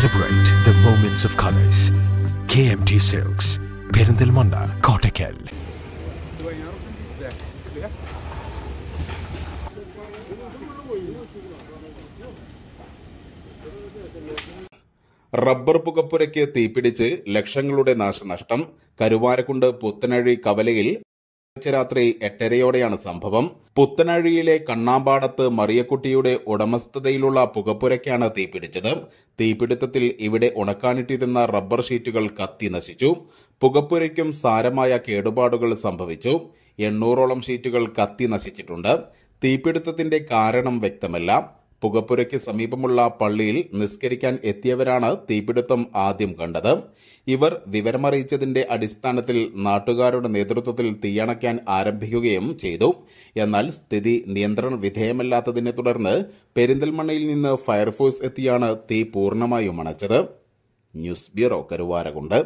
Celebrate the moments of colors. KMT Silks, Perindalmanda, Kottakkal. Rubber പുകപ്പുരയ്ക്ക് തീപിടിച്ച് ലക്ഷങ്ങളുടെ നാശനഷ്ടം. കരുവാരക്കുണ്ട് പുത്തനഴി കവലയിൽ രാത്രി 8:30യോടെയാണ് സംഭവം. പുത്തനഴിയിലെ കണ്ണാമ്പാടത്ത് മറിയക്കുട്ടിയുടെ ഉടമസ്ഥതയിലുള്ള പുകപ്പുരയ്ക്കാണ് തീപിടിച്ചത്. തീപിടുത്തത്തിൽ ഇവിടെ ഉണക്കാനിട്ടിരുന്ന റബ്ബർ ഷീറ്റുകൾ കത്തി നശിച്ചു. പുകപ്പുരയ്ക്കും സാരമായ കേടുപാടുകൾ സംഭവിച്ചു. 800ഓളം ഷീറ്റുകൾ കത്തി നശിച്ചിട്ടുണ്ട്. തീപിടുത്തത്തിന്റെ കാരണം വ്യക്തമല്ല. പുകപ്പുരയ്ക്ക് സമീപമുള്ള പള്ളിയിൽ നിസ്കരിക്കാൻ എത്തിയവരാണ് തീപിടുത്തം ആദ്യം കണ്ടത്. ഇവർ വിവരമറിയിച്ചതിന്റെ അടിസ്ഥാനത്തിൽ നാട്ടുകാരുടെ നേതൃത്വത്തിൽ തീയണയ്ക്കാൻ ആരംഭിക്കുകയും ചെയ്തു. എന്നാൽ സ്ഥിതി നിയന്ത്രണ വിധേയമല്ലാത്തതിനെ തുടർന്ന് പെരിന്തൽമണ്ണയിൽ നിന്ന് ഫയർഫോഴ്സ് എത്തിയാണ് തീ പൂർണ്ണമായും അണച്ചത്. News bureau, Karuvarakundu.